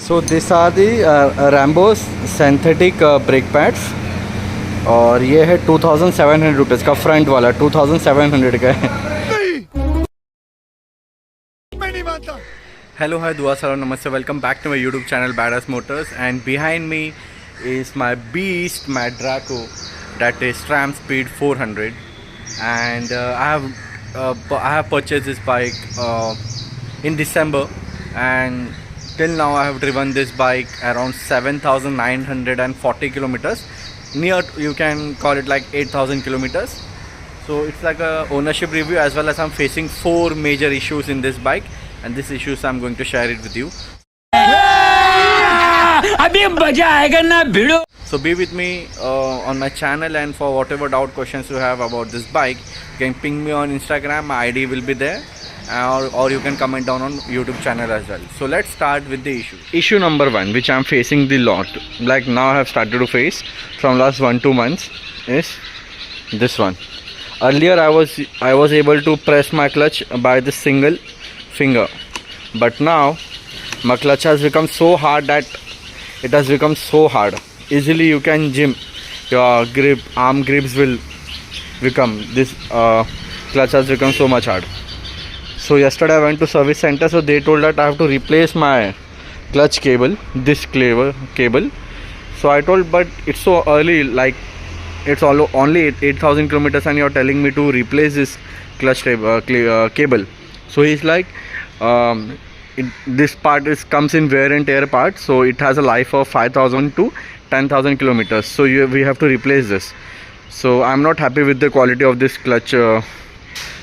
So these are the Rambo's synthetic brake pads और ये है 2700 रुपीज़ का फ्रंट वाला 2700 का है। Hello, hi, dua salam, namaste, welcome back to my YouTube channel Badass Motors, and behind me is my beast, my Draco, that is Speed400, and I have purchased this bike in December, and till now I have driven this bike around 7,940 kilometers. Near, you can call it like 8,000 kilometers. So it's like a ownership review, as well as I'm facing 4 major issues in this bike, and these issues I'm going to share it with you. So be with me on my channel, and for whatever doubt questions you have about this bike, you can ping me on Instagram. My ID will be there, or you can comment down on YouTube channel as well. So let's start with the issue. Issue number 1, which I'm facing the lot, like now I have started to face from last 1-2 months, is this one. Earlier I was able to press my clutch by the single finger, but now my clutch has become so hard that it has become so hard. Easily you can jam your grip, arm grips will become this. Clutch has become so much hard. So yesterday I went to service center, so they told that I have to replace my clutch cable, this cable. So I told, but it's so early, like it's only 8,000 kilometers, and you're telling me to replace this clutch cable. So he's like, this part comes in wear and tear part, so it has a life of 5,000 to 10,000 kilometers. So we have to replace this. So I'm not happy with the quality of this clutch.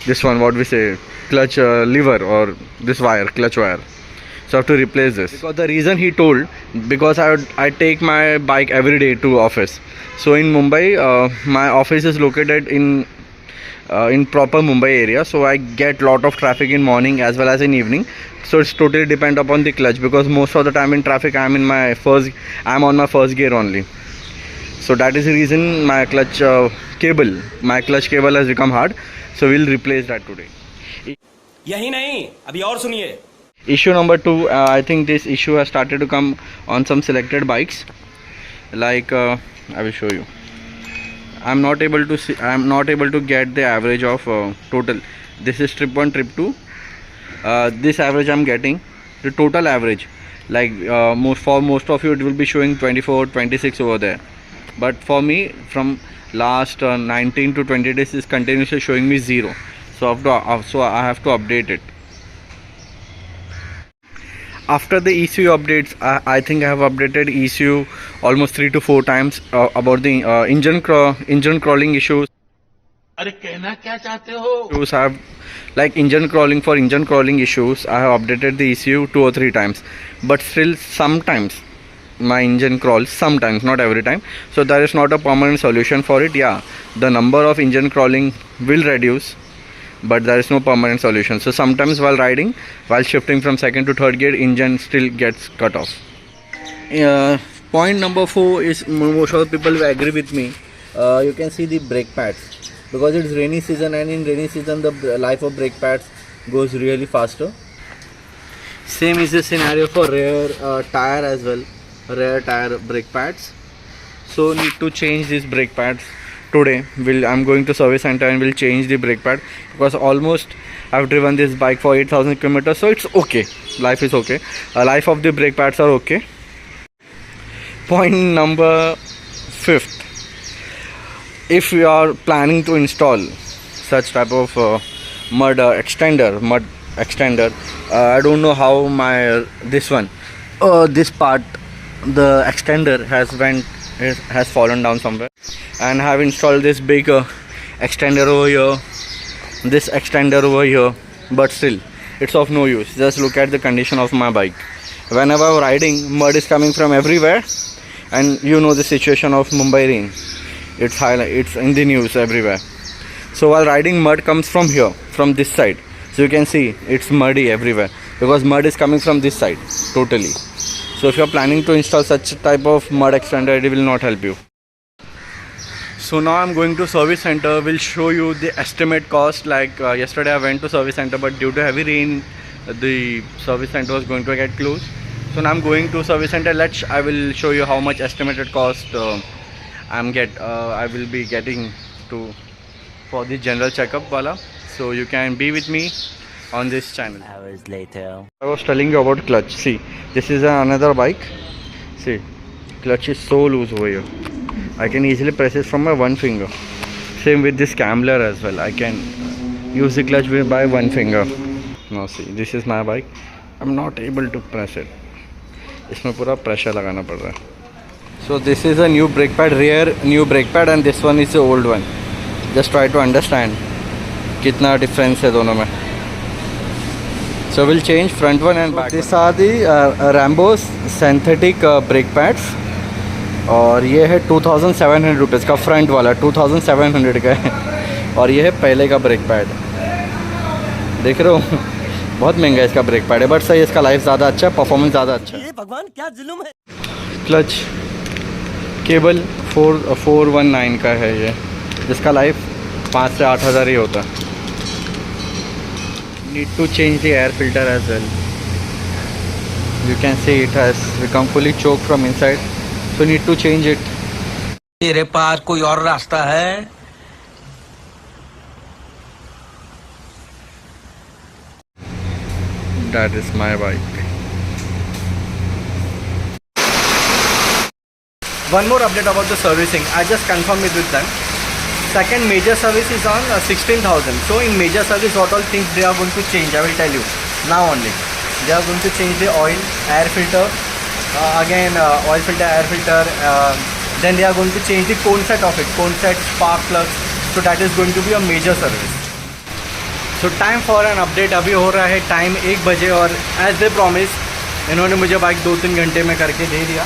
This one, what we say, clutch lever, or this wire, clutch wire. So I have to replace this. Because the reason he told, because I take my bike every day to office. So in Mumbai, my office is located in proper Mumbai area, so I get lot of traffic in morning as well as in evening. So it's totally depend upon the clutch, because most of the time in traffic I'm on my first gear only. So that is the reason my clutch cable has become hard. So we'll replace that today. यही नहीं, अभी और सुनिए. Issue number 2, I think this issue has started to come on some selected bikes. Like I will show you. I'm not able to get the average of total. This is trip 1, trip 2. This average I'm getting, the total average. Like for most of you, it will be showing 24, 26 over there. But for me, from last 19 to 20 days, is continuously showing me 0. So I have to update it. After the ECU updates, I think I have updated ECU almost 3 to 4 times about the engine crawling issues. अरे कहना क्या चाहते हो? I have, like engine crawling issues, I have updated the ECU 2 or 3 times, but still sometimes my engine crawls, sometimes, not every time. So there is not a permanent solution for it. Yeah, the number of engine crawling will reduce, but there is no permanent solution. So sometimes while riding, while shifting from 2nd to 3rd gear, engine still gets cut off. Point number 4 is, most of the people will agree with me. You can see the brake pads, because it's rainy season, and in rainy season the life of brake pads goes really faster. Same is the scenario for rear tire as well, rear tire brake pads. So need to change these brake pads. Today I'm going to service center and will change the brake pad, because almost I've driven this bike for 8,000 kilometers, so it's okay. Life is okay. Life of the brake pads are okay. Point number 5. If you are planning to install such type of mud extender, I don't know how this part, the extender has fallen down somewhere, and I have installed this big extender over here, this extender over here, but still it's of no use. Just look at the condition of my bike. Whenever I'm riding, mud is coming from everywhere, and you know the situation of Mumbai rain. It's in the news everywhere. So while riding, mud comes from here, from this side. So you can see it's muddy everywhere, because mud is coming from this side totally. So if you are planning to install such type of mud extender, it will not help you. So now I'm going to service center. Will show you the estimate cost. Like yesterday I went to service center, but due to heavy rain the service center was going to get closed. So now I'm going to service center. I will show you how much estimated cost I will be getting to for the general checkup wala. So you can be with me on this channel. Hours later. I was telling you about clutch. See, this is another bike. See, clutch is so loose over here. I can easily press it from my one finger. Same with this camber as well. I can use the clutch by one finger. Now see, this is my bike. I'm not able to press it. इसमें पूरा pressure लगाना पड़ रहा है. So this is a new brake pad, rear new brake pad, and this one is the old one. Just try to understand कितना difference है दोनों में. So we'll change front one and back. These are the Rambo's synthetic brake pads. और ये है 2700 rupees का front वाला, 2700 का है. और ये है पहले का ब्रेक पैड. देख रहे हो बहुत महंगा है इसका ब्रेक पैड है, बट सही इसका लाइफ ज़्यादा अच्छा है, परफॉर्मेंस ज़्यादा अच्छा है. ये भगवान क्या जुल्म है. क्लच केबल 419 का है ये, जिसका लाइफ 5 से 8 हज़ार ही होता है. Need to change the air filter as well. You can see it has become fully choke from inside, so need to change it. तेरे पास कोई और रास्ता है? That is my bike. One more update about the servicing. I just confirmed it with them. Second major service is on 16,000. So in major service, what all things they are going to change, I will tell you now only. They are going to change the oil, air filter, oil filter, air filter. Then they are going to change the cone set of it, cone set, spark plugs. So that is going to be a major service. So time for an update. अभी हो रहा है time 1 बजे और as they promise इन्होंने मुझे bike 2-3 घंटे में करके दे दिया.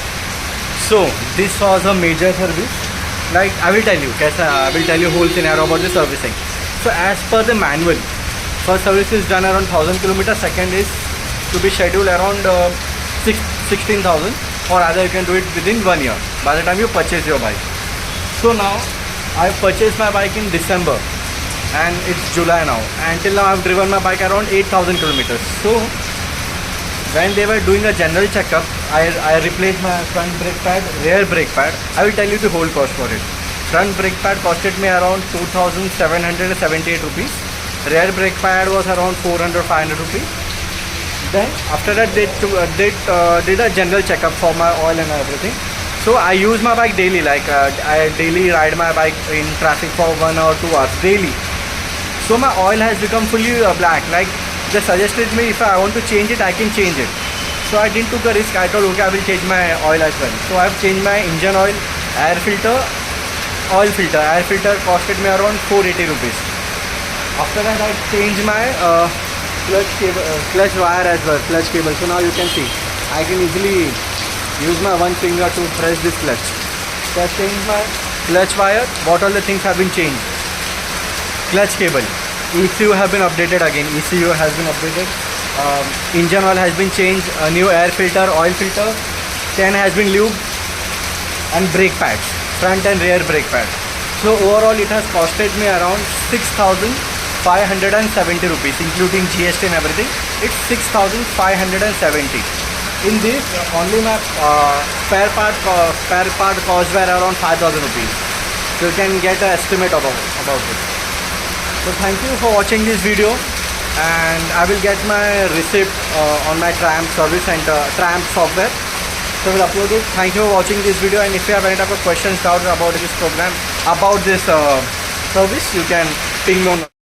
So this was a major service. Like I will tell you कैसा, I will tell you whole scenario about the servicing. So as per the manual, first service is done around 1000 kilometre, second is to be schedule around 16,000 or rather you can do it within 1 year by the time you purchase your bike. So now I purchased my bike in December and it's July now, and till now I've driven my bike around 8,000 kilometers. So when they were doing a general checkup, I replaced my front brake pad, rear brake pad. I will tell you the whole cost for it. Front brake pad costed me around 2,778 rupees. Rear brake pad was around 400-500 rupees. Then after that they did a general checkup for my oil and everything. So I use my bike daily, like I daily ride my bike in traffic for 1 or 2 hours daily. So my oil has become fully black. Like they suggested me if I want to change it, I can change it. So I didn't took a risk. I thought okay, I will change my oil as well. So I have changed my engine oil, air filter, oil filter. Air filter costed me around 480 rupees. After that I changed my clutch cable, clutch wire as well, clutch cable. So now you can see I can easily use my one finger to press this clutch. So I changed my clutch wire. What all the things have been changed? Clutch cable, ECU have been updated again. ECU has been updated. Engine oil has been changed. A new air filter, oil filter, chain has been lubed, and brake pads, front and rear brake pads. So overall it has costed me around 6,570 rupees, including GST and everything. It's 6,570. In this, only my spare part cost were around 5,000 rupees. So you can get an estimate about it. So thank you for watching this video, and I will get my receipt on my Tramp service center, Tramp software. So we'll upload it. Thank you for watching this video, and if you have any type of questions, doubts about this program, about this service, you can ping me on.